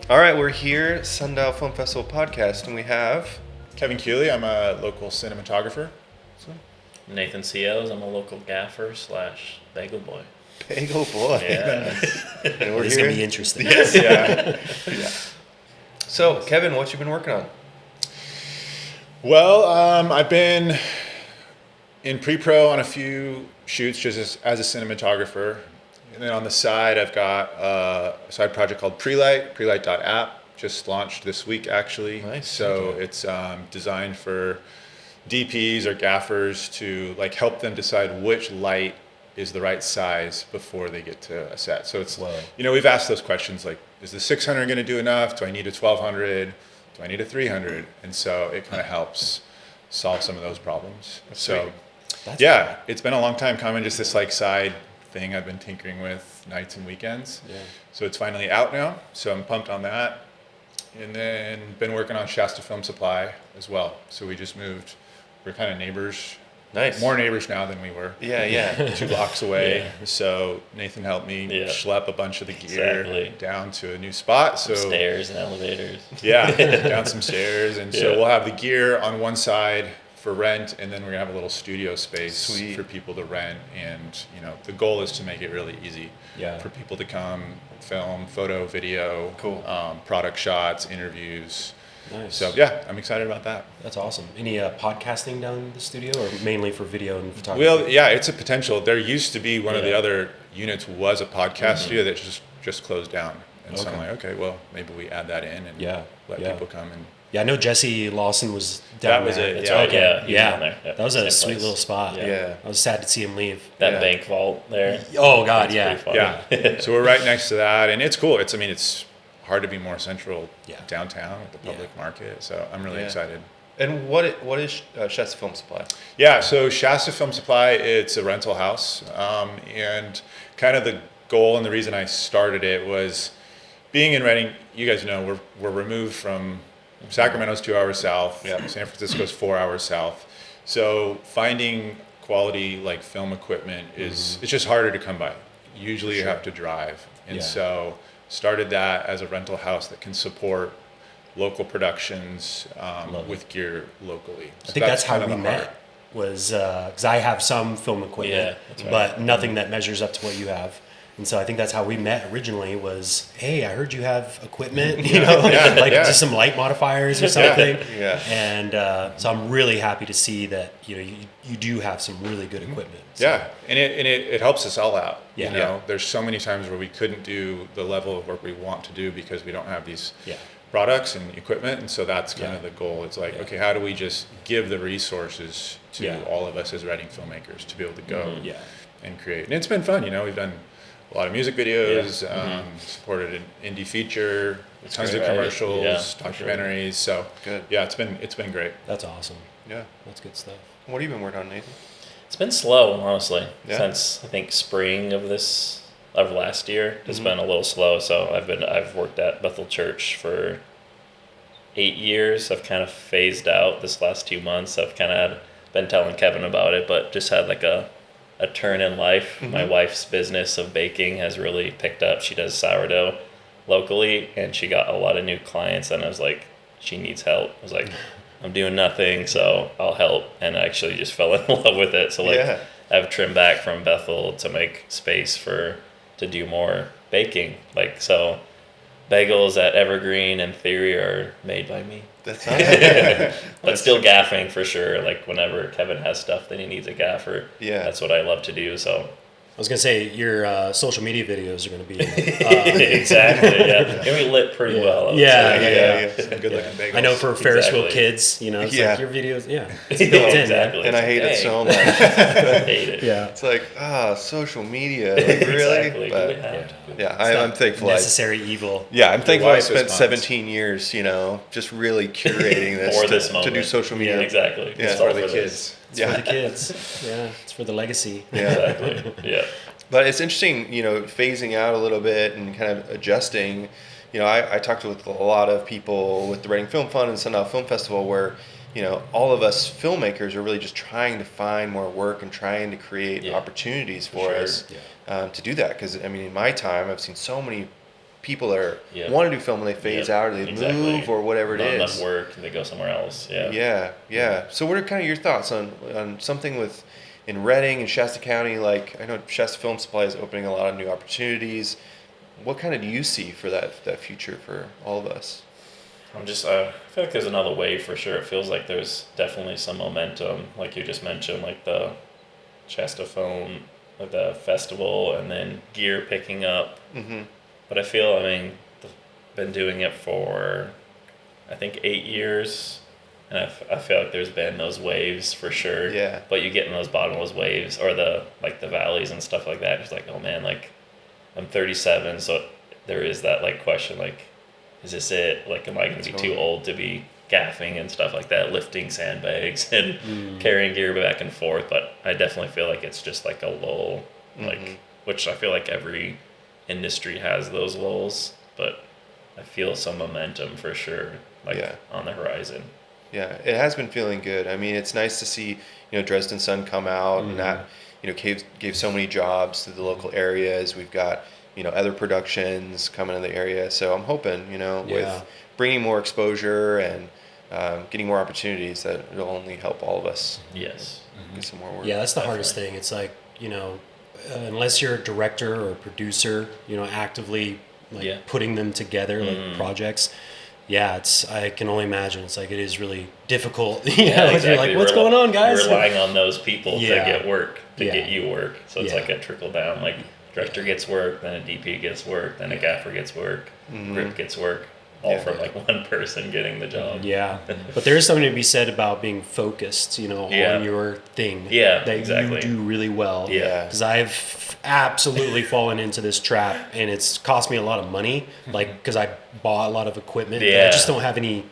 All right, we're here, Sundial Film Festival Podcast, and we have Kevin Kewley. I'm a local cinematographer. Nathan Cichosz. I'm a local gaffer / bagel boy. Bagel Boy. Yeah. And we're This is here. going to be interesting. Yeah. So, Kevin, what you been working on? Well, I've been in pre-pro on a few shoots just as a cinematographer. And then on the side, I've got a side project called Prelight.app. Just launched this week, actually. Nice. So it's designed for DPs or gaffers to like help them decide which light is the right size before they get to a set. So it's, we've asked those questions like, is the 600 going to do enough? Do I need a 1200? Do I need a 300? And so it kind of helps solve some of those problems. So yeah, it's been a long time coming, just this like side thing I've been tinkering with nights and weekends. Yeah. So it's finally out now. So I'm pumped on that. And then been working on Shasta Film Supply as well. So we just moved. We're kind of neighbors. Nice. More neighbors now than we were. Yeah. 2 blocks away. Yeah. So Nathan helped me schlep a bunch of the gear down to a new spot. So Stairs and elevators. Yeah, down some stairs. And so we'll have the gear on one side for rent, and then we're gonna have a little studio space for people to rent. And the goal is to make it really easy for people to come film, photo, video, product shots, interviews. Nice. So yeah, I'm excited about that. That's awesome. Any podcasting down in the studio, or mainly for video and photography? Well, yeah, it's a potential. There used to be one of the other units was a podcast studio that just closed down. And so I'm like, okay, well, maybe we add that in and let people come and. Yeah, I know Jesse Lawson was down That was there. it. That's Yeah. right. Okay. Yeah. That was a Same sweet place. little spot. Yeah. I was sad to see him leave. That bank vault there. Oh God, That's pretty Yeah. funny. So we're right next to that, and it's cool. It's hard to be more central downtown at the public market. So I'm really excited. And what is Shasta Film Supply? Yeah, so Shasta Film Supply, it's a rental house, and kind of the goal and the reason I started it was being in Redding. You guys know we're removed from Sacramento's 2 hours south. San Francisco's 4 hours south. So finding quality like film equipment it's just harder to come by. Usually you have to drive, and so started that as a rental house that can support local productions with gear locally. I think that's how we met. Was because I have some film equipment, but nothing that measures up to what you have. And so I think that's how we met originally was, hey, I heard you have equipment, just some light modifiers or something. And so I'm really happy to see that, you do have some really good equipment. So. Yeah, and it helps us all out. There's so many times where we couldn't do the level of work we want to do because we don't have these products and equipment. And so that's kind of the goal. It's like, okay, how do we just give the resources to all of us as Redding filmmakers to be able to go and create? And it's been fun, we've done a lot of music videos, supported an indie feature, tons of commercials, documentaries. So it's been great. That's awesome. Yeah, that's good stuff. What have you been working on, Nathan? It's been slow, honestly, since I think spring of last year. It's been a little slow. So I've worked at Bethel Church for 8 years. I've kind of phased out this last 2 months. I've kind of been telling Kevin about it, but just had like a turn in life. My wife's business of baking has really picked up. She does sourdough locally, and she got a lot of new clients, and I was like, she needs help. I was like, I'm doing nothing, so I'll help. And I actually just fell in love with it. So I've trimmed back from Bethel to make space to do more baking. So bagels at Evergreen and Theory are made by me. That's awesome. But still gaffing for sure. Like whenever Kevin has stuff that he needs a gaffer, that's what I love to do. So I was gonna say your social media videos are gonna be exactly. Yeah, and we lit pretty well. Yeah. Some good looking bagels. I know for Ferris wheel kids, it's like your videos. Yeah, it's built in. Exactly. And I hate it so much. I hate it. Yeah, it's like social media. Like, really? Exactly. But I'm thankful. Necessary evil. Yeah, I'm thankful I spent response. 17 years, just really curating this for to do social media. Yeah, exactly. Yeah, for the kids. It's for the kids. Yeah, it's for the legacy. Yeah. Exactly. Yeah. But it's interesting, phasing out a little bit and kind of adjusting. I talked with a lot of people with the Redding Film Fund and Sundial Film Festival where, all of us filmmakers are really just trying to find more work and trying to create opportunities for us to do that. Because, in my time, I've seen so many people that want to do film and they phase out or they move or whatever it is. Not enough work and they go somewhere else. Yeah. So what are kind of your thoughts on something in Redding and Shasta County? Like, I know Shasta Film Supply is opening a lot of new opportunities. What kind of do you see for that future for all of us? I feel like there's another wave for sure. It feels like there's definitely some momentum, like you just mentioned, like the Shasta Film, like the festival, and then gear picking up. Mm-hmm. But I mean, I've been doing it for, I think, 8 years, and I feel like there's been those waves for sure. Yeah. But you get in those bottomless waves or the valleys and stuff like that. It's like, oh man, like I'm 37, so there is that like question, like, is this it? Like, am I going to be too old to be gaffing and stuff like that, lifting sandbags and carrying gear back and forth? But I definitely feel like it's just like a lull, like, which I feel like every industry has those lulls, but I feel some momentum for sure, like on the horizon. Yeah, it has been feeling good. I mean, it's nice to see, Dresden Sun come out and that, gave so many jobs to the local areas. We've got, other productions coming in the area. So I'm hoping, with bringing more exposure and getting more opportunities, that it'll only help all of us. Yes. Get some more work. Yeah, that's the hardest thing. It's like, unless you're a director or a producer, actively putting them together, like projects. Yeah, I can only imagine. It's like, it is really difficult. Exactly. You're like, what's going on, guys? You're relying on those people to get work, get you work. So it's like a trickle down. Like, director gets work, then a DP gets work, then a gaffer gets work, grip gets work, all from like one person getting the job. Yeah, but there is something to be said about being focused, on your thing. That you do really well. Yeah, because I've absolutely fallen into this trap, and it's cost me a lot of money. Like, because I bought a lot of equipment, but I just don't have any,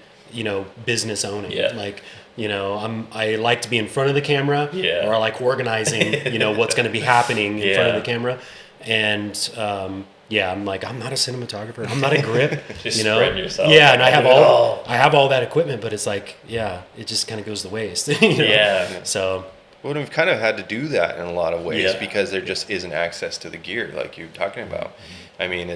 business owning. Like, I like to be in front of the camera, or I like organizing, what's going to be happening in front of the camera. And I'm like, I'm not a cinematographer. I'm not a grip. Just spread yourself. Yeah, and I have all that equipment, but it's like, it just kind of goes to waste. So. Well, we've kind of had to do that in a lot of ways because there just isn't access to the gear like you're talking about. I mean,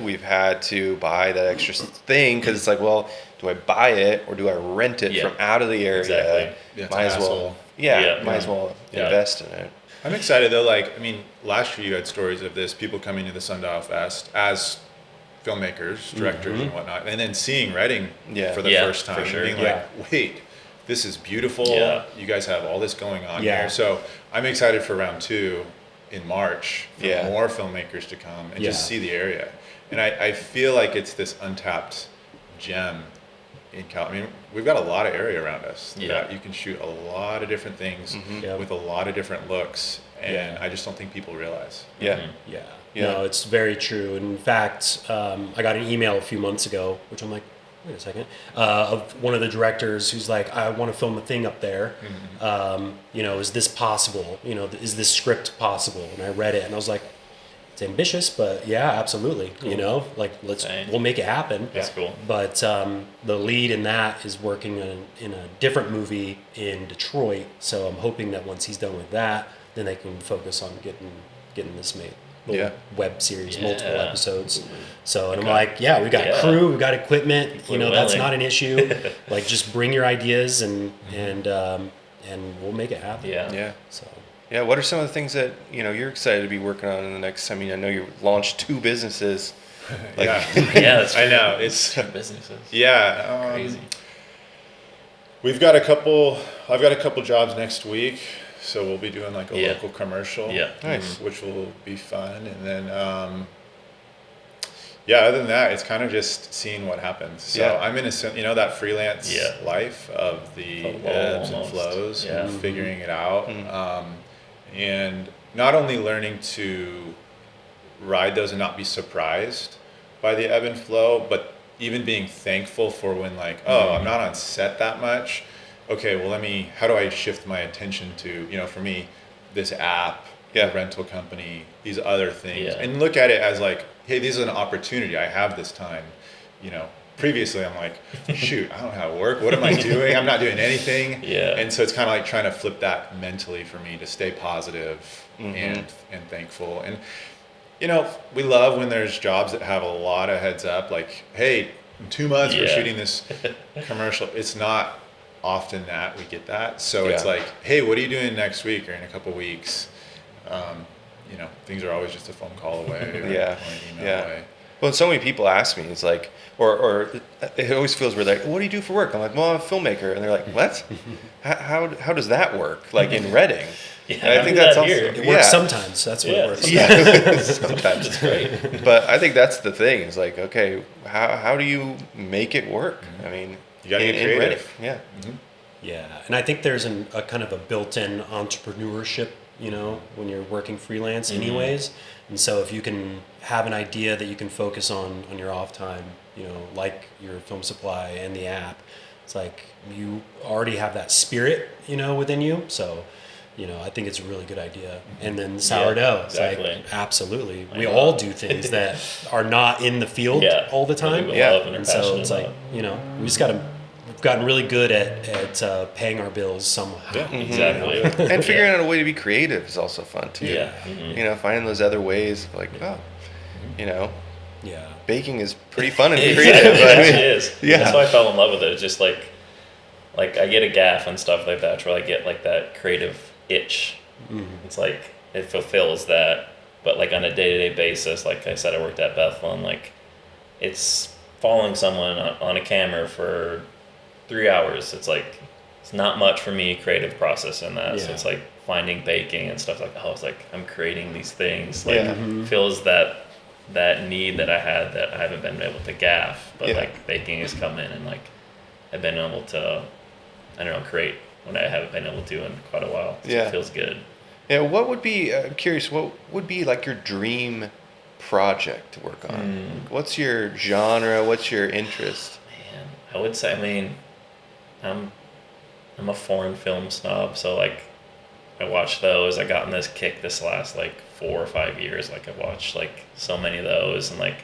we've had to buy that extra thing because it's like, well, do I buy it or do I rent it from out of the area? Exactly. Might as well. Might as well invest in it. I'm excited though. Like, I mean, last year you had stories of this, people coming to the Sundial Fest as filmmakers, directors and whatnot, and then seeing Reading for the first time and being like, wait, this is beautiful. You guys have all this going on here. So I'm excited for round 2 in March for more filmmakers to come and just see the area. And I feel like it's this untapped gem in Cal. I mean, we've got a lot of area around us that you can shoot a lot of different things with a lot of different looks, and I just don't think people realize. No, it's very true. In fact, I got an email a few months ago, which I'm like, wait a second, of one of the directors who's like, I want to film a thing up there. Is this possible? Is this script possible? And I read it and I was like, it's ambitious, but absolutely. Cool. We'll make it happen. That's cool. But the lead in that is working in a different movie in Detroit. So I'm hoping that once he's done with that, then they can focus on getting this made. Web series, multiple episodes. So, and I'm like, we got crew, we got equipment, that's not an issue. Like, just bring your ideas and we'll make it happen. So. Yeah, what are some of the things that, you're excited to be working on in the next, I mean, I know you launched 2 businesses. That's true. I know. It's 2 businesses. Crazy. I've got a couple jobs next week. So we'll be doing like a local commercial, nice, which will be fun. And then, other than that, it's kind of just seeing what happens. So I'm in that freelance life of the ebbs and flows and figuring it out. And not only learning to ride those and not be surprised by the ebb and flow, but even being thankful for when like, I'm not on set that much. Okay, well, how do I shift my attention to, for me, this app, rental company, these other things, and look at it as like, hey, this is an opportunity. I have this time. Previously I'm like, shoot, I don't know how to work. What am I doing? I'm not doing anything. And so it's kind of like trying to flip that mentally for me to stay positive and thankful. And We love when there's jobs that have a lot of heads up, like, hey, in 2 months we're shooting this commercial. It's not often that we get that. So it's like, hey, what are you doing next week or in a couple weeks? Things are always just a phone call away or an email away. Well, so many people ask me, it's like, or it always feels weird, like, what do you do for work? I'm like, well, I'm a filmmaker. And they're like, what? How does that work? Like in Reading? Yeah, I think that's also, It works sometimes. That's what it works. Yeah, sometimes it's great. But I think that's the thing. Is like, okay, how do you make it work? I mean, you got to get creative. Yeah. Mm-hmm. Yeah, and I think there's a kind of a built-in entrepreneurship, when you're working freelance anyways. And so if you can have an idea that you can focus on your off time, like your film supply and the app, it's like you already have that spirit, within you. So, I think it's a really good idea. And then sourdough, it's like, absolutely. We all do things that are not in the field all the time. And so it's like, we just we've gotten really good at paying our bills somehow. Yeah, exactly. And figuring out a way to be creative is also fun too. Yeah. Finding those other ways of like, Yeah. baking is pretty fun and creative. It is. Yeah. That's why I fell in love with it. It's just like I get a gaff and stuff like that where I get like that creative itch. It's like it fulfills that, but like on a day-to-day basis, like I said, I worked at Bethel, and like it's following someone on a camera for 3 hours. It's like it's not much for me creative process in that. So it's like finding baking and stuff like, it's like I'm creating these things, like fills that need that I had that I haven't been able to gaff, but like baking has come in, and like I've been able to create when I haven't been able to in quite a while. So it feels good. Yeah, what would be, I'm curious, what would be like your dream project to work on? What's your genre? What's your interest? Man, I would say, I'm a foreign film snob, so like I watch those. I gotten this kick this last like 4 or 5 years. Like I've watched like so many of those, and like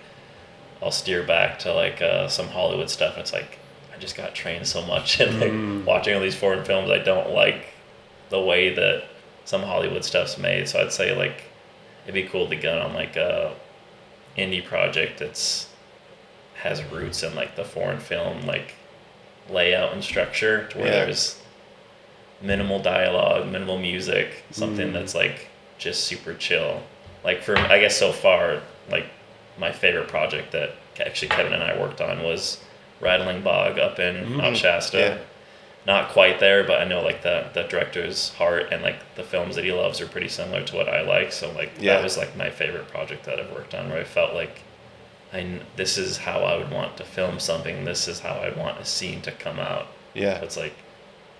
I'll steer back to like some Hollywood stuff. It's like I just got trained so much in like watching all these foreign films. I don't like the way that some Hollywood stuff's made. So I'd say like it'd be cool to get on like a indie project that's has roots in like the foreign film like layout and structure, to where there's minimal dialogue, minimal music, something that's like just super chill. Like for, I guess so far, like my favorite project that actually Kevin and I worked on was Rattling Bog up in out Shasta. Not quite there, but I know like the director's heart and like the films that he loves are pretty similar to what I like. So like that was like my favorite project that I've worked on, where I felt like this is how I would want to film something. This is how I want a scene to come out. Yeah. So it's like,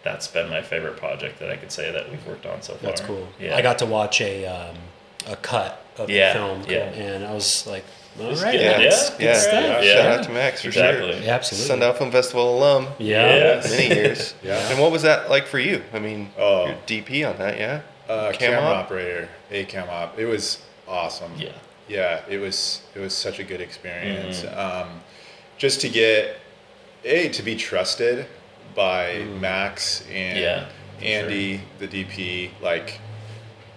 that's been my favorite project that I could say that we've worked on so far. That's cool. Yeah. I got to watch a cut of the film, and I was like, all right, good stuff. Shout out to Max for sure. Yeah, absolutely. Sundial Film Festival alum. Many years. And what was that like for you? I mean, you're DP on that, camera operator, cam op. It was awesome. Yeah, it was such a good experience. Just to get to be trusted by Max and Andy, the DP. Like,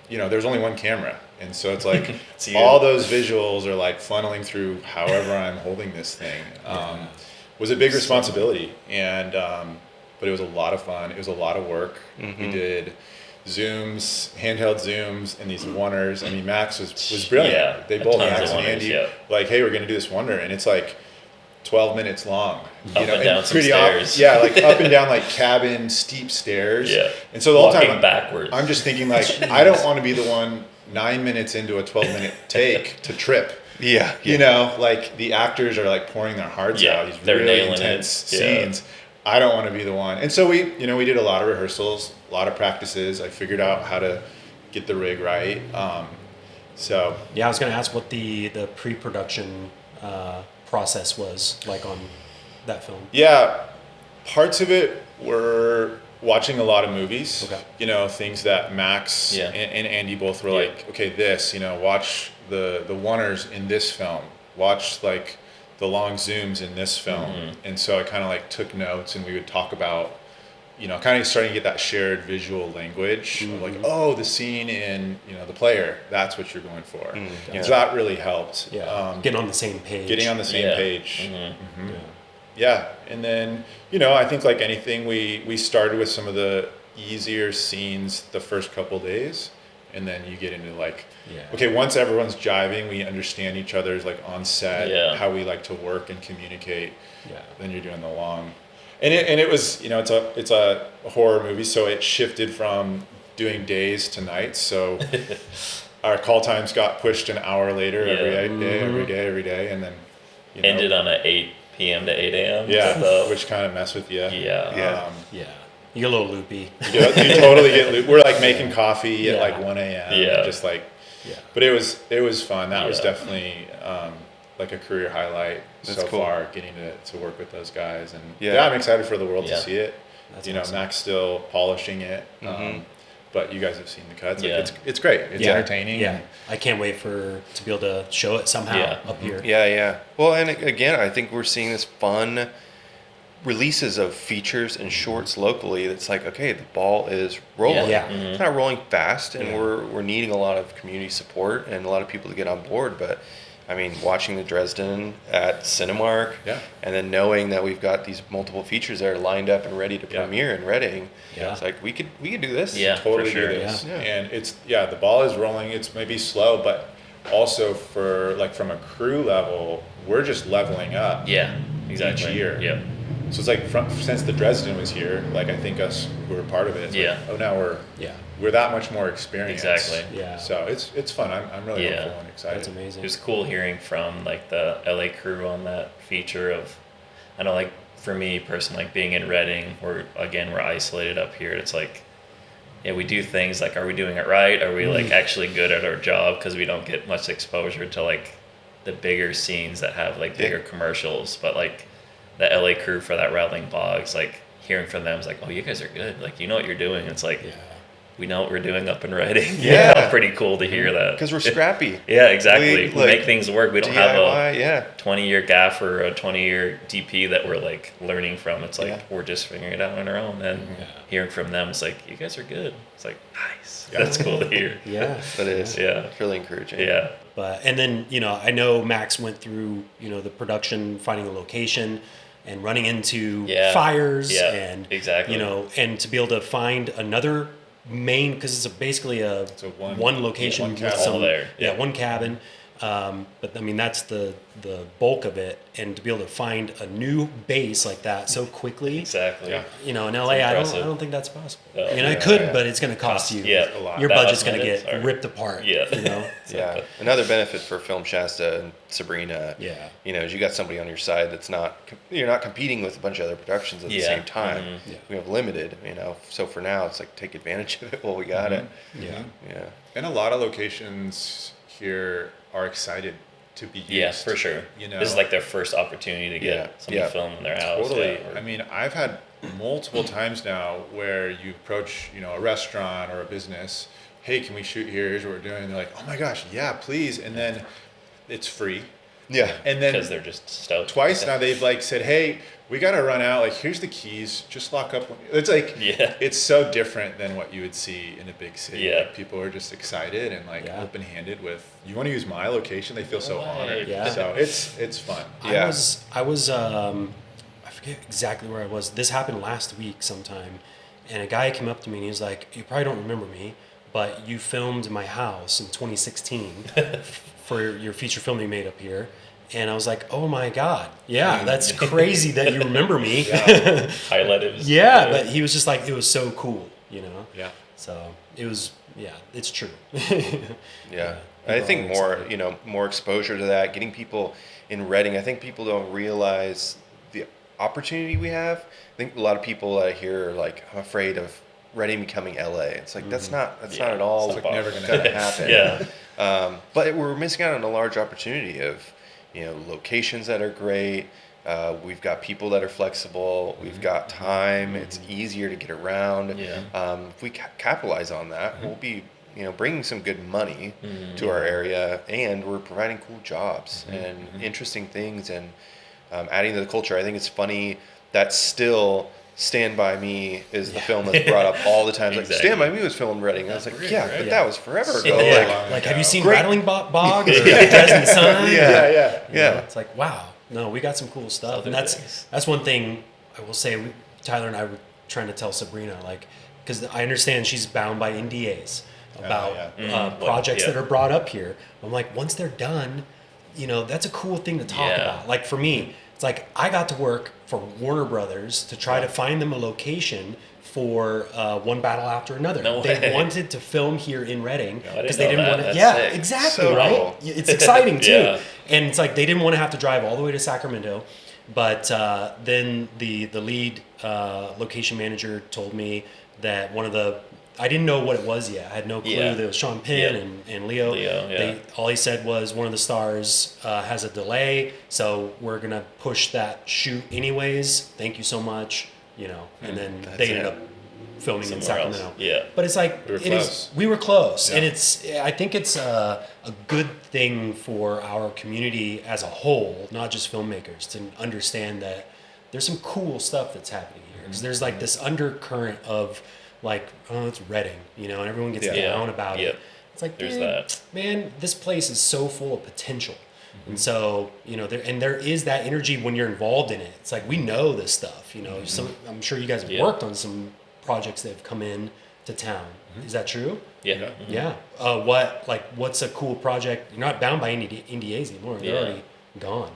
there's only one camera, and so it's like all those visuals are like funneling through however I'm holding this thing. Was a big responsibility, and but it was a lot of fun. It was a lot of work. We did zooms, handheld zooms, and these oneers. I mean, Max was brilliant. They both, Max and Andy, like, hey, we're gonna do this wonder, and it's like 12 minutes long. Up and down some stairs. Like up and down like cabin steep stairs. And so the whole time backwards. I'm just thinking like, I don't want to be the one 9 minutes into a 12-minute take to trip. Like the actors are like pouring their hearts out. These really intense scenes. I don't want to be the one. And so we did a lot of rehearsals, a lot of practices. I figured out how to get the rig right. I was going to ask what the pre-production process was like on that film. Parts of it were watching a lot of movies. Things that Max and Andy both were like, okay, this, watch the oneers in this film, watch like the long zooms in this film. And so I kind of like took notes, and we would talk about kind of starting to get that shared visual language of like, oh, the scene in, the player, that's what you're going for. So that really helped. Getting on the same page. Page. Yeah. And then, I think like anything, we started with some of the easier scenes the first couple days. And then you get into like, okay, once everyone's jiving, we understand each other's like on set, how we like to work and communicate. Then you're doing the long. And it was, it's a horror movie, so it shifted from doing days to nights. So our call times got pushed an hour later every day, and then ended on a 8 p.m. to 8 a.m. Which kind of mess with you. You get a little loopy. You totally get loopy. We're like making coffee at like 1 a.m. Just like, but it was fun. That was definitely like a career highlight. That's so cool. Far, getting to work with those guys, and I'm excited for the world to see it. That's awesome. Mac's still polishing it, but you guys have seen the cuts. Like, it's great. It's entertaining. Yeah, I can't wait to be able to show it somehow up here. Yeah. Well, and again, I think we're seeing this fun releases of features and shorts locally. That's like, okay, the ball is rolling. It's not rolling fast, and we're needing a lot of community support and a lot of people to get on board, but. I mean, watching the Dresden at Cinemark, and then knowing that we've got these multiple features that are lined up and ready to premiere in Reading, it's like we could do this. Totally do this. And it's the ball is rolling. It's maybe slow, but also from a crew level, we're just leveling up. Each year. So it's like since the Dresden was here, like I think us who were part of it. Like, now we're that much more experienced. Exactly. So it's fun. I'm really hopeful and excited. That's amazing. It was cool hearing from like the LA crew on that feature of, I know like for me personally, like being in Reading, we're isolated up here. It's like, we do things like, are we doing it right? Are we like actually good at our job? Because we don't get much exposure to like the bigger scenes that have like bigger commercials, but like the LA crew for that Rattling Bogs, like hearing from them is like, oh, you guys are good. Like, you know what you're doing. It's like, we know what we're doing up in Reading. Pretty cool to hear that. Because we're scrappy. Exactly. We make things work. We don't DIY, have a 20-year gaffer or a 20-year DP that we're like learning from. It's like we're just figuring it out on our own. And hearing from them, it's like, you guys are good. It's like, nice. That's cool to hear. That is. It's really encouraging. But and then I know Max went through the production, finding a location, and running into fires, and and to be able to find another main, because it's basically a one location with some one cabin. But I mean that's the bulk of it, and to be able to find a new base like that so quickly. In LA, I don't think that's possible. I mean, I could, but it's going to cost you. A lot. Your budget's going to get ripped apart. Another benefit for Film Shasta and Sabrina. Is you got somebody on your side that's you're not competing with a bunch of other productions at the same time. We have limited. So for now, it's like take advantage of it while we got it. And a lot of locations here are excited to be used. Yeah, for sure. This is like their first opportunity to get somebody to film in their house. Totally. I mean, I've had multiple times now where you approach, a restaurant or a business, hey, can we shoot here? Here's what we're doing. And they're like, oh my gosh, yeah, please. And then it's free. And then because they're just stoked. Twice now they've like said, hey, we got to run out. Like, here's the keys. Just lock up. It's like, it's so different than what you would see in a big city. Like, people are just excited and like open-handed with, you want to use my location? They feel so honored. So it's fun. I was I forget exactly where I was. This happened last week sometime. And a guy came up to me and he was like, you probably don't remember me, but you filmed my house in 2016 for your feature film you made up here. And I was like, oh my God. Yeah, that's crazy that you remember me. Highlighted. But he was just like, it was so cool, So it was, it's true. I think more exposure to that, getting people in Reading. I think people don't realize the opportunity we have. I think a lot of people that I hear are like, I'm afraid of Reading becoming LA. It's like, that's not at all it's like never going to happen. But we're missing out on a large opportunity of, locations that are great. We've got people that are flexible. We've got time. It's easier to get around. If we capitalize on that, we'll be, bringing some good money to our area, and we're providing cool jobs and interesting things and adding to the culture. I think it's funny that still Stand By Me is the film that's brought up all the time. Exactly. Like, Stand By Me was filmed in Reading. I was like, but that was forever ago. Like, have you seen Rattling Bog or Dresden Sun? Yeah. It's like, wow. No, we got some cool stuff. And that's one thing I will say, Tyler and I were trying to tell Sabrina, like, because I understand she's bound by NDAs about projects that are brought up here. I'm like, once they're done, that's a cool thing to talk about. Like, for me, it's like I got to work for Warner Brothers to try to find them a location for One Battle After Another. They wanted to film here in Reading because they didn't want to. Yeah, sick. Exactly, so right? Cool. It's exciting too. And it's like they didn't want to have to drive all the way to Sacramento. But then the lead location manager told me that I didn't know what it was yet. I had no clue that it was Sean Penn and Leo. All he said was one of the stars has a delay, so we're going to push that shoot anyways. Thank you so much. And then they ended up filming in Sacramento. Else. Yeah. But it's like, we were close. And I think it's a good thing for our community as a whole, not just filmmakers, to understand that there's some cool stuff that's happening here. Because there's like this undercurrent of like, oh, it's Reading, and everyone gets down about it. It's like, man, this place is so full of potential. And so, there is that energy when you're involved in it. It's like, we know this stuff, So I'm sure you guys have worked on some projects that have come in to town. Is that true? Yeah. Yeah. What's a cool project? You're not bound by NDAs anymore. They're already gone.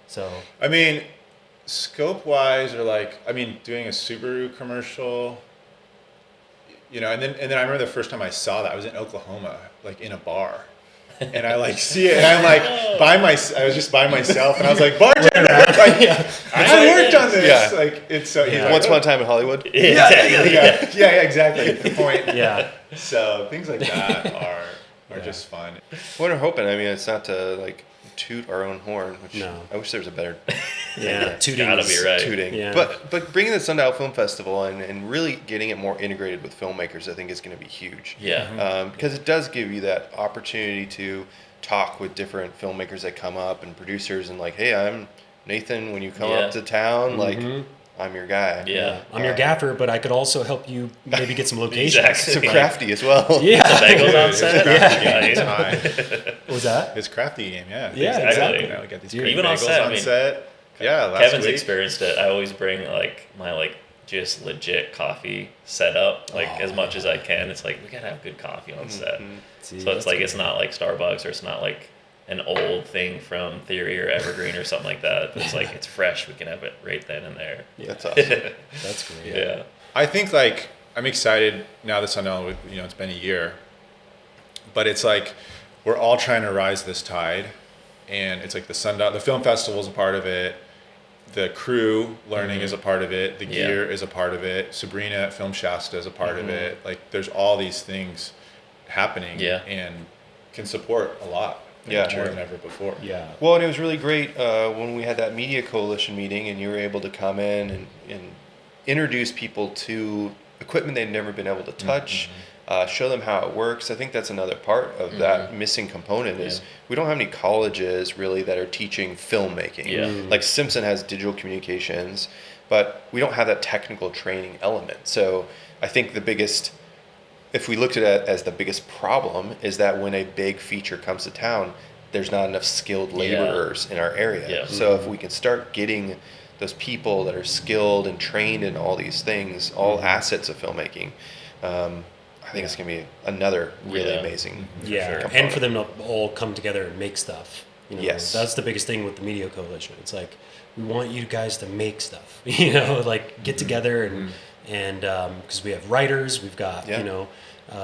So. I mean, scope-wise, or doing a Subaru commercial, and then I remember the first time I saw that, I was in Oklahoma, like in a bar. And I see it, and I'm like I was just by myself, and I was like, bartender, I worked on this. Yeah. Like, it's so. Once upon a time in Hollywood. Yeah, exactly. The point. Yeah. So things like that are just fun. What we're hoping. I mean, it's not to toot our own horn, which I wish there was a better. Tooting gotta be right. Tooting. Yeah. But bringing the Sundial Film Festival and really getting it more integrated with filmmakers, I think is going to be huge. Yeah. Because it does give you that opportunity to talk with different filmmakers that come up and producers and hey, I'm Nathan. When you come up to town, I'm your guy. Yeah. I'm your gaffer, but I could also help you maybe get some locations. Exactly. So crafty as well. Yeah. Some bagels on set. What was that? It's crafty game, yeah. Yeah, exactly. We got these great even bagels on set. Yeah, last Kevin's week. Experienced it. I always bring my just legit coffee set up as much as I can. It's we gotta have good coffee on set. So it's it's not like Starbucks, or it's not like an old thing from Theory or Evergreen or something like that. It's it's fresh. We can have it right then and there. Yeah. That's awesome. That's great. Yeah. I think I'm excited now that Sundial, it's been a year, but it's we're all trying to rise this tide, and it's the Sundial, the film festival is a part of it. The crew learning is a part of it. The gear is a part of it. Sabrina at Film Shasta is a part of it. There's all these things happening and can support a lot. More than ever before. Yeah. Well, and it was really great when we had that media coalition meeting, and you were able to come in and introduce people to equipment they'd never been able to touch, show them how it works. I think that's another part of that missing component is we don't have any colleges really that are teaching filmmaking. Yeah. Simpson has digital communications, but we don't have that technical training element. So I think if we looked at it as the biggest problem, is that when a big feature comes to town, there's not enough skilled laborers in our area. Yeah. So if we can start getting those people that are skilled and trained in all these things, all assets of filmmaking, I think it's going to be another really amazing component. And for them to all come together and make stuff. Yes. That's the biggest thing with the Media Coalition. It's we want you guys to make stuff, get together and because we have writers, we've got,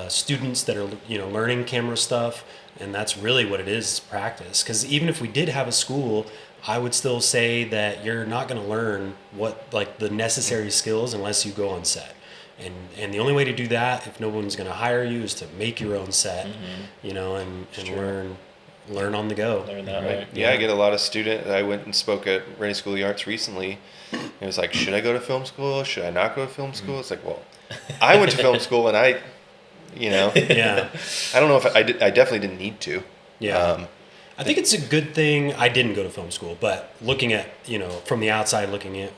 students that are, learning camera stuff, and that's really what it is practice. Because even if we did have a school, I would still say that you're not going to learn what the necessary skills unless you go on set. And the only way to do that, if no one's going to hire you, is to make your own set, and learn on the go. Learn that way. Yeah, I get a lot of I went and spoke at Reading School of the Arts recently. It was should I go to film school? Should I not go to film school? It's well, I went to film school and I don't know if I did. I definitely didn't need to. Yeah. I think it's a good thing I didn't go to film school, but looking at, from the outside looking in,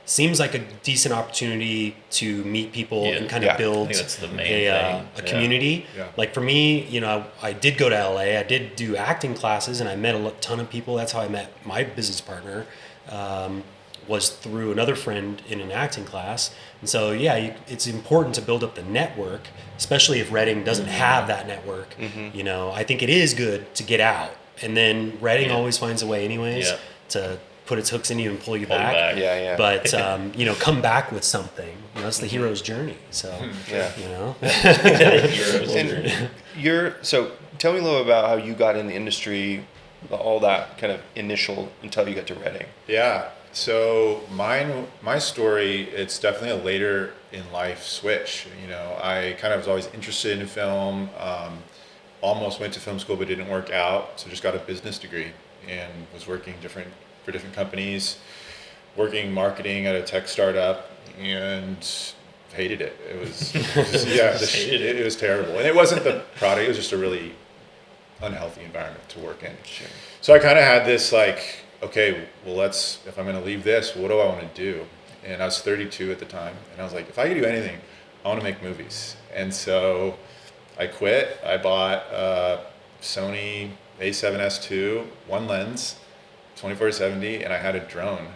seems like a decent opportunity to meet people and kind of build I think that's the main thing. A community. Yeah. Like for me, you know, I did go to LA. I did do acting classes, and I met a ton of people. That's how I met my business partner. Was through another friend in an acting class. And so, it's important to build up the network, especially if Reading doesn't have that network. You know, I think it is good to get out. And then Reading always finds a way anyways to put its hooks in you and pull you back. But, you know, come back with something. You know, it's the hero's journey. So, you know. So tell me a little about how you got in the industry, all that kind of initial until you got to Reading. Yeah. So my story, it's definitely a later in life switch. You know, I kind of was always interested in film, almost went to film school, but didn't work out. So just got a business degree and was working for different companies, working marketing at a tech startup, and hated it. It was, it was terrible. And it wasn't the product, it was just a really unhealthy environment to work in. Sure. So I kind of had this like, okay, well, if I'm going to leave this, what do I want to do? And I was 32 at the time. And I was like, if I could do anything, I want to make movies. And so I quit. I bought a Sony A7S II, one lens, 24-70, and I had a drone.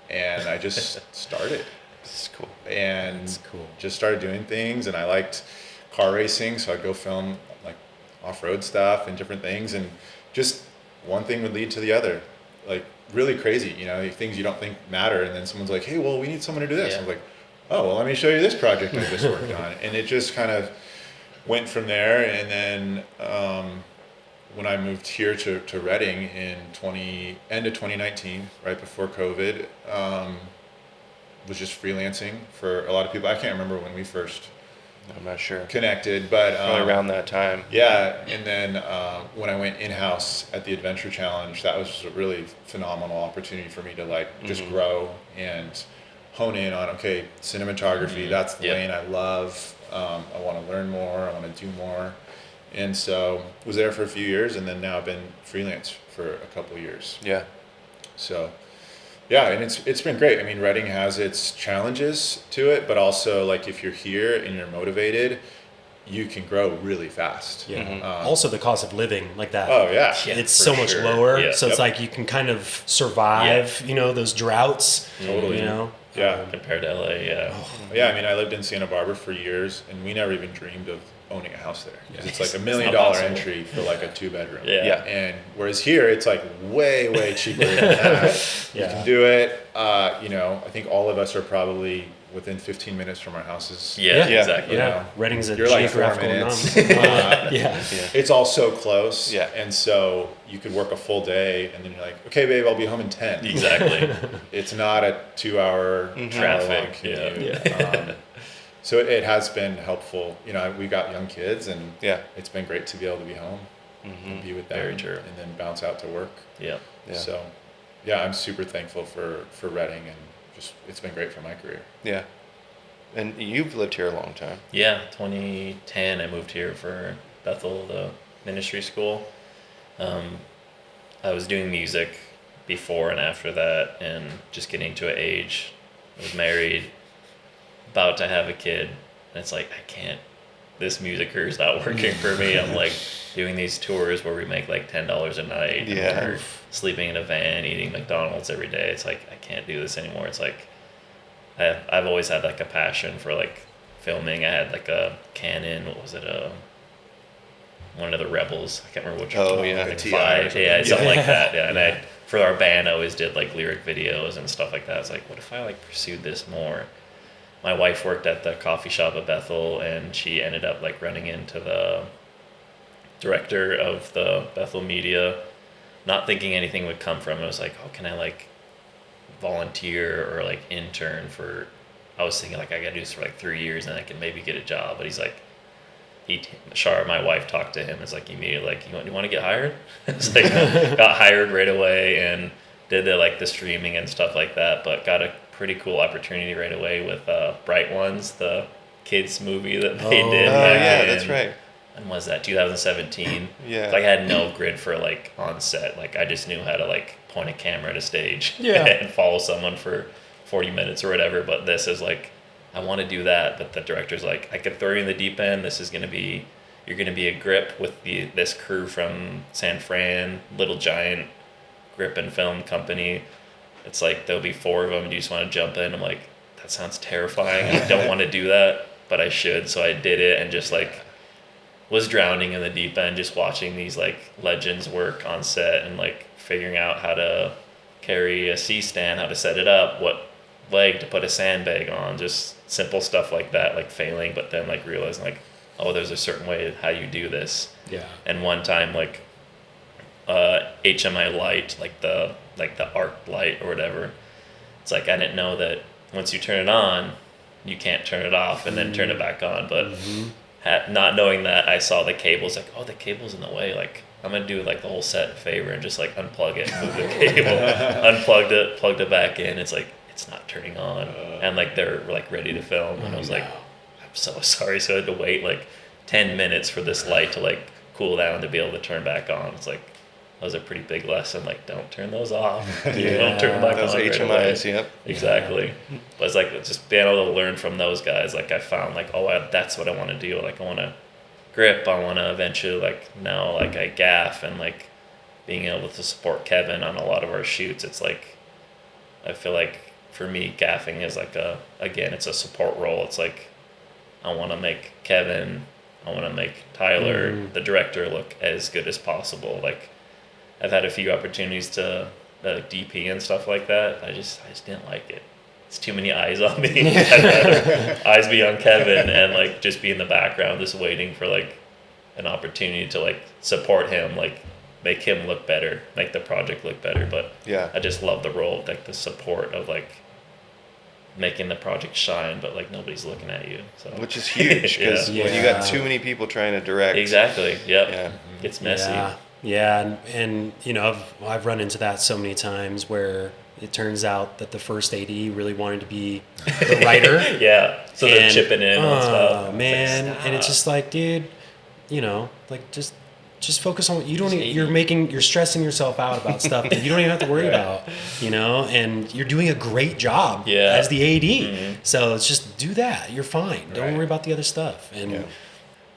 And I just started. That's cool. And just started doing things. And I liked car racing, so I'd go film like off-road stuff and different things. And just one thing would lead to the other. Like really crazy, you know, things you don't think matter, and then someone's like, hey, well, we need someone to do this. I'm like, oh, well, let me show you this project I just worked on. And it just kind of went from there. And then when I moved here to Reading in end of 2019, right before COVID, was just freelancing for a lot of people. I can't remember when we first I'm not sure. connected, but Probably around that time. Yeah, and then when I went in-house at the Adventure Challenge, that was just a really phenomenal opportunity for me to like just grow and hone in on, okay, cinematography, that's the lane I love. I want to learn more, I want to do more. And so was there for a few years, and then now I've been freelance for a couple of years. Yeah. So yeah, and it's been great. I mean, Reading has its challenges to it, but also like if you're here and you're motivated, you can grow really fast. Yeah. Also the cost of living like that. Oh yeah. It's so much lower. Yeah. So it's like you can kind of survive, you know, those droughts. Totally. You know? Yeah. Compared to LA, Yeah, I mean, I lived in Santa Barbara for years, and we never even dreamed of owning a house there. 'Cause it's like $1 million entry for like a 2-bedroom. Yeah. And whereas here, it's like way cheaper than that. You can do it. You know, I think all of us are probably within 15 minutes from our houses. Yeah, exactly. Yeah. You know, Reading's a you're like 4 geographical minutes. anomaly. It's all so close. Yeah. And so you could work a full day, and then you're like, okay, babe, I'll be home in 10. Exactly. It's not a 2-hour Traffic, commute. So it has been helpful. You know, we got young kids, and it's been great to be able to be home and be with them. Very true. And then bounce out to work. Yeah. So, yeah, I'm super thankful for Reading, and just it's been great for my career. Yeah. And you've lived here a long time. Yeah, 2010 I moved here for Bethel, the ministry school. I was doing music before and after that, and just getting to an age. I was married, about to have a kid, and it's like, I can't, this music career is not working for me. I'm like doing these tours where we make like $10 a night. Yeah. Or sleeping in a van, eating McDonald's every day. It's like, I can't do this anymore. It's like, I've always had like a passion for like filming. I had like a Canon, what was it, one of the Rebels, I can't remember which one. Oh yeah, like 5, something like that. Yeah, and for our band, I always did like lyric videos and stuff like that. It's like, what if I like pursued this more? My wife worked at the coffee shop at Bethel, and she ended up like running into the director of the Bethel Media, not thinking anything would come from it. I was like, oh, can I like volunteer or like intern for, I was thinking like I gotta do this for like 3 years and I can maybe get a job. But he's like, my wife talked to him. It's like immediately like, you want to get hired? It's like got hired right away and did the streaming and stuff like that. But got a pretty cool opportunity right away with Bright Ones, the kids movie that they did. That's right. When was that? 2017. Yeah. Like I had no grid for like on set. Like I just knew how to like point a camera at a stage and follow someone for 40 minutes or whatever, but this is like, I want to do that, but the director's like, I could throw you in the deep end. This is going to be, you're going to be a grip with this crew from San Fran, Little Giant grip and film company. It's like, there'll be 4 of them. Do you just want to jump in? I'm like, that sounds terrifying. I don't want to do that, but I should. So I did it and just like was drowning in the deep end, just watching these like legends work on set and like figuring out how to carry a C-stand, how to set it up, what leg to put a sandbag on, just simple stuff like that, like failing, but then like realizing like, oh, there's a certain way how you do this. Yeah. And one time like HMI light, like the arc light or whatever, it's like I didn't know that once you turn it on, you can't turn it off and then turn it back on. But not knowing that, I saw the cables, like, oh, the cable's in the way, like I'm gonna do like the whole set a favor and just like unplug it, move the cable, unplugged it, plugged it back in. It's like, it's not turning on, and like they're like ready to film, and I was like, I'm so sorry. So I had to wait like 10 minutes for this light to like cool down to be able to turn back on. It's like, that was a pretty big lesson. Like, don't turn those off. Don't turn them back on. Those HMIs, yep. Exactly. But it's like just being able to learn from those guys. Like I found like, oh, that's what I want to do. Like I want to grip. I want to eventually like now like I gaff, and like being able to support Kevin on a lot of our shoots. It's like, I feel like for me, gaffing is like it's a support role. It's like, I want to make Kevin, I want to make Tyler, the director, look as good as possible. Like, I've had a few opportunities to DP and stuff like that. I just didn't like it. It's too many eyes on me. I'd rather eyes be on Kevin and like just be in the background, just waiting for like an opportunity to like support him, like make him look better, make the project look better. But yeah, I just love the role of like the support of like making the project shine, but like nobody's looking at you. So which is huge, because when you got too many people trying to direct. Exactly. Yep. Yeah. It's messy. Yeah, and you know, I've run into that so many times where it turns out that the first AD really wanted to be the writer. Yeah. So they're chipping in on stuff. Oh man, like, and it's just like, dude, you know, like just focus on what you don't even, you're stressing yourself out about stuff that you don't even have to worry about, you know, and you're doing a great job as the AD. So it's just do that. You're fine. Don't worry about the other stuff. And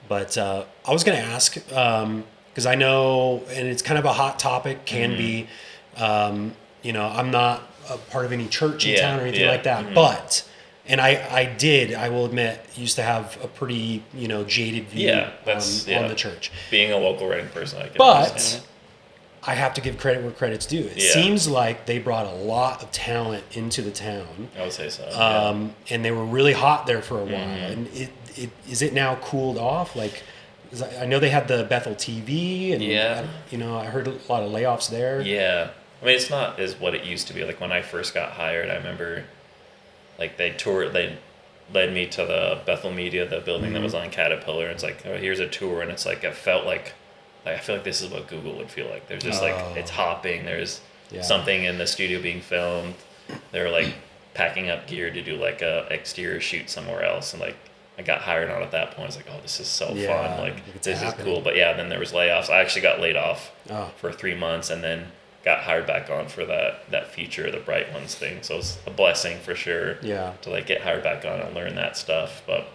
but I was going to ask, because I know, and it's kind of a hot topic, can be, you know, I'm not a part of any church in town or anything like that, but. And I will admit, used to have a pretty, you know, jaded view on the church. Being a local writing person, I can understand. I have to give credit where credit's due. It seems like they brought a lot of talent into the town. I would say so. And they were really hot there for a while. And is it now cooled off? Like, I know they had the Bethel TV, and you know, I heard a lot of layoffs there. Yeah, I mean, it's not as what it used to be. Like when I first got hired, I remember. Like they led me to the Bethel Media, the building that was on Caterpillar. It's like, oh, here's a tour, and it's like I feel like this is what Google would feel like. There's just like it's hopping. There's something in the studio being filmed. They're like packing up gear to do like a exterior shoot somewhere else, and like I got hired on at that point. I was like, oh, this is so fun. Like this is cool. But yeah, then there was layoffs. I actually got laid off for 3 months, and then got hired back on for that feature, the Bright Ones thing. So it's a blessing for sure. To like get hired back on and learn that stuff. But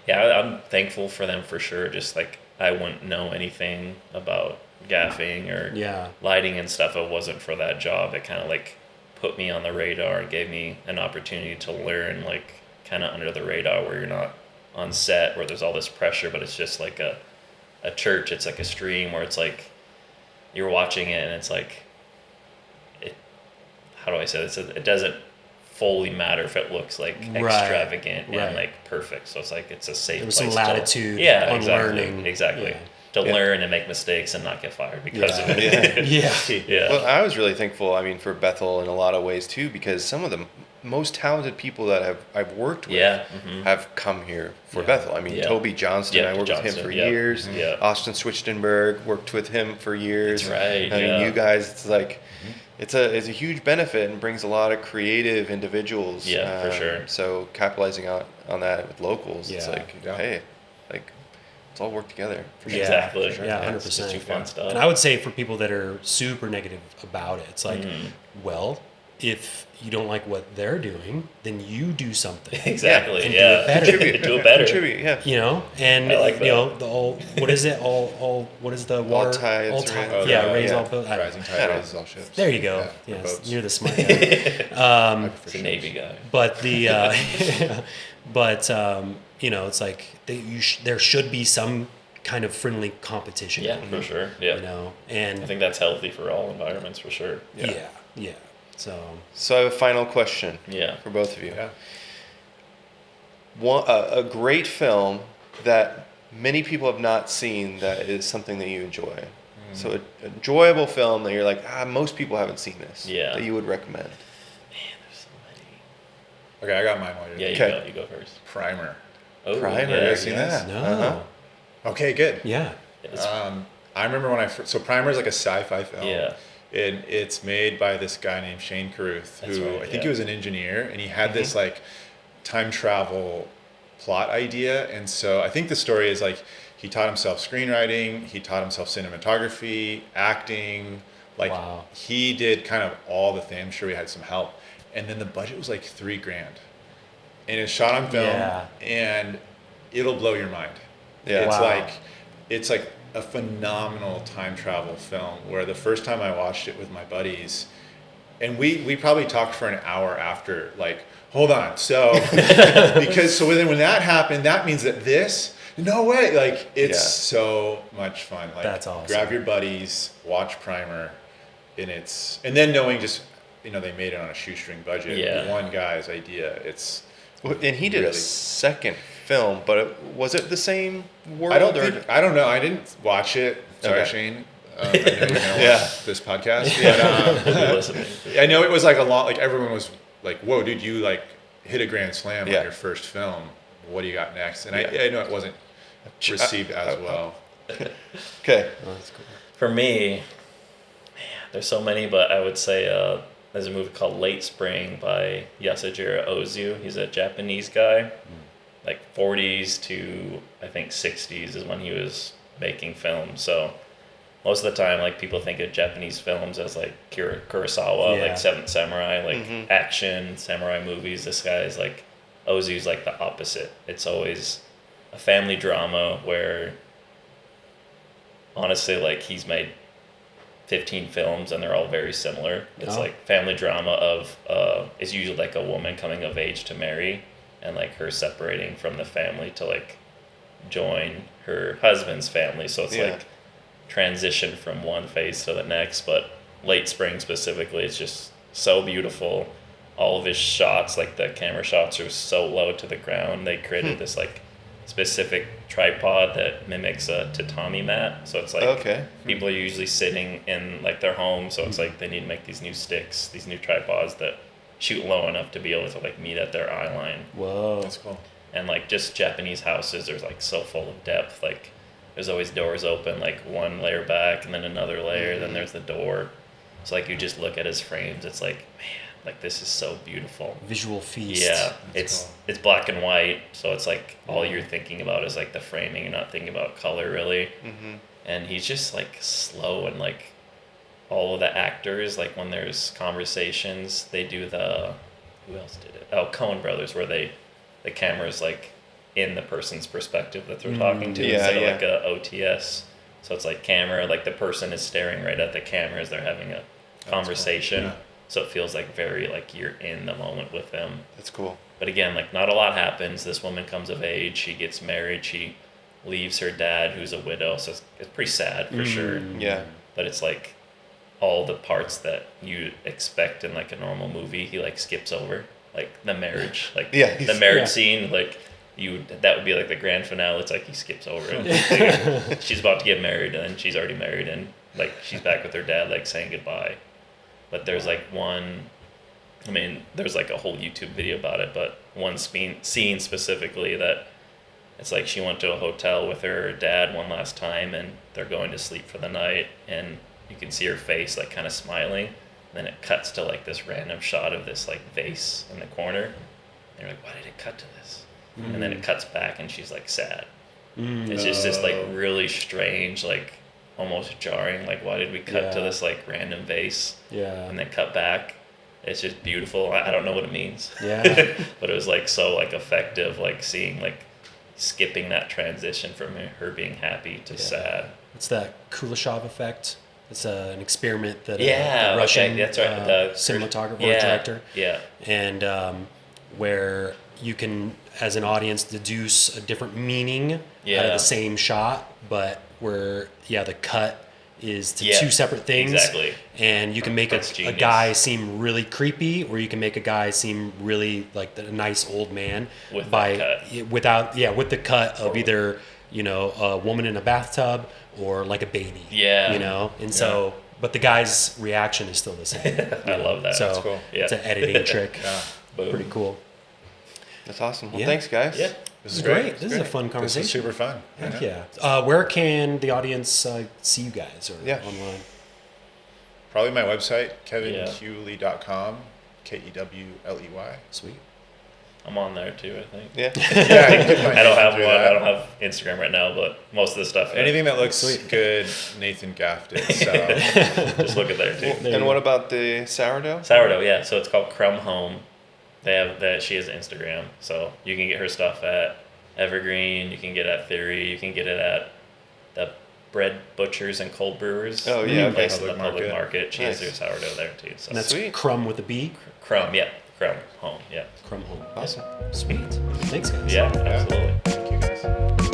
yeah, I'm thankful for them for sure. Just like I wouldn't know anything about gaffing or lighting and stuff. It wasn't for that job. It kind of like put me on the radar and gave me an opportunity to learn like kind of under the radar, where you're not on set where there's all this pressure, but it's just like a church. It's like a stream where it's like you're watching it and it's like, how do I say this? It doesn't fully matter if it looks like extravagant and like perfect. So it's like it's a safe place. There's some latitude on learning. Exactly. To learn and make mistakes and not get fired because of it. Well, I was really thankful, I mean, for Bethel in a lot of ways too, because some of the most talented people that I've worked with have come here for Bethel. I mean, Toby Johnston, I worked with him for years. Austin Schwichtenberg, worked with him for years. That's right. I mean, you guys, it's like, it's a huge benefit and brings a lot of creative individuals. For sure. So capitalizing on that with locals, it's like, hey, like, let's all work together. For sure. Exactly. For sure. Yeah, 100%. It's just too fun stuff. And I would say for people that are super negative about it, it's like, well, if you don't like what they're doing, then you do something. Exactly. And Yeah. do it better. Contribute. Do it better. Contribute. Yeah. You know, and I like that. you know, the all what is it? All what is the water? tides All raise- tide. Oh, Yeah, the- raise yeah. all boats. Rising tide raises all ships. There you go. Yeah, Yes, boats. you're the smart guy. I prefer He's a Navy ships. guy. But you know, it's like there should be some kind of friendly competition. Yeah, for sure. Yeah. You know, and I think that's healthy for all environments for sure. yeah. So So I have a final question Yeah. for both of you. Yeah. A great film that many people have not seen that is something that you enjoy. So an enjoyable film that you're like, most people haven't seen this. Yeah. That you would recommend. Man, there's so many. Okay, I got mine while you're Yeah, Okay. you go first. Primer. Oh, Primer, yeah, you guys seen yes. that? no. Uh-huh. Okay, good. Yeah. It's- I remember when so Primer is like a sci-fi film. Yeah. And it's made by this guy named Shane Carruth, That's who right, I think yeah. he was an engineer, and he had this like time travel plot idea. And so I think the story is like he taught himself screenwriting, he taught himself cinematography, acting. Like Wow. he did kind of all the things. I'm sure he had some help. And then the budget was like $3,000, and it's shot on film, Yeah. and it'll blow your mind. Yeah. It's Wow. it's like a phenomenal time travel film where the first time I watched it with my buddies, and we probably talked for an hour after, like, hold on, so because so then when that happened, that means that this, no way, like it's so much fun. Like, That's awesome. grab your buddies, watch Primer, and then knowing just, you know, they made it on a shoestring budget. Yeah. One guy's idea. It's And he did a Really? second film, but was it the same world? I don't know. I didn't watch it. Sorry, Okay. Shane. I know you're gonna Yeah. watch this podcast. We'll be But listening. I know it was like a lot. Like everyone was like, "Whoa, dude, you like hit a grand slam Yeah. on your first film. What do you got next?" And Yeah. I know it wasn't received as well. Okay. Oh, that's cool. For me, man, there's so many, but I would say there's a movie called Late Spring by Yasujiro Ozu. He's a Japanese guy. Like 40s to I think 60s is when he was making films. So most of the time, like, people think of Japanese films as like Kurosawa, Yeah. like Seventh Samurai, like action samurai movies. This guy is like, Ozu's like the opposite. It's always a family drama where honestly, like, he's made 15 films and they're all very similar. It's Oh. like family drama of it's usually like a woman coming of age to marry and like her separating from the family to like join her husband's family. So it's Yeah. like transition from one phase to the next. But Late Spring specifically is just so beautiful. All of his shots, like the camera shots, are so low to the ground. They created this like specific tripod that mimics a tatami mat. So it's like Okay. people are usually sitting in like their home, so it's like they need to make these new sticks, these new tripods that shoot low enough to be able to like meet at their eye line. Whoa. That's cool. And like just Japanese houses, there's like so full of depth. Like there's always doors open, like one layer back and then another layer, then there's the door. So like you just look at his frames, it's like, man, like this is so beautiful. Visual feast. Yeah, That's cool. it's black and white, so it's like all you're thinking about is like the framing. You're not thinking about color really. And he's just like slow, and like all of the actors, like when there's conversations, they do who else did it? Oh, Coen Brothers, where the camera's like in the person's perspective that they're talking to Yeah, instead of yeah. like a OTS. So it's like camera, like the person is staring right at the camera as they're having a conversation. Yeah. So it feels like very like you're in the moment with them. That's cool. But again, like not a lot happens. This woman comes of age. She gets married. She leaves her dad, who's a widow. So it's pretty sad for sure. Yeah. But it's like all the parts that you expect in like a normal movie, he like skips over. Like the marriage, like Yeah, the he's- marriage yeah. scene, like that would be like the grand finale. It's like he skips over it. She's about to get married, and then she's already married, and like she's back with her dad, like saying goodbye. But there's like there's like a whole YouTube video about it, but one scene specifically that it's like she went to a hotel with her dad one last time, and they're going to sleep for the night, and you can see her face like kind of smiling. And then it cuts to like this random shot of this like vase in the corner. And you're like, why did it cut to this? And then it cuts back, and she's like sad. It's just this like really strange, like almost jarring. Like, why did we cut to Yeah. this like random vase? Yeah. And then cut back. it's just beautiful. I don't know what it means. Yeah. But it was like so like effective, like seeing like skipping that transition from her being happy to sad. It's that Kuleshov effect. It's an experiment that the Russian that's right. The cinematographer or director. Yeah. And where you can, as an audience, deduce a different meaning out of the same shot, but where the cut is to two separate things. Exactly. And you can make a guy seem really creepy, or you can make a guy seem really like a nice old man with the cut of either, you know, a woman in a bathtub or like a baby. Yeah. You know? And so, but the guy's reaction is still the same. I love that. So that's cool. It's an editing trick. Pretty cool. That's awesome. Well, thanks, guys. Yeah. This is great. This is a fun conversation. This is super fun. Heck yeah. Where can the audience see you guys or online? Probably my website, kevinkewley.com, Kewley. Sweet. I'm on there too, I think. Yeah. I don't have one. I don't have Instagram right now, but most of the stuff. Anything that looks good, Nathan gaffed it. So just look at there too. And what about the sourdough? Sourdough, yeah. So it's called Crumb.Home. They have that. She has Instagram, so you can get her stuff at Evergreen. You can get it at Theory. You can get it at the bread butchers and cold brewers. Oh yeah, place in the public market. She has her sourdough there too. So. And that's sweet. Crumb with a B. Crumb, yeah. Crumb.Home, yeah. Crumb.Home. Awesome. Sweet. Thanks, guys. Yeah, absolutely. Thank you guys.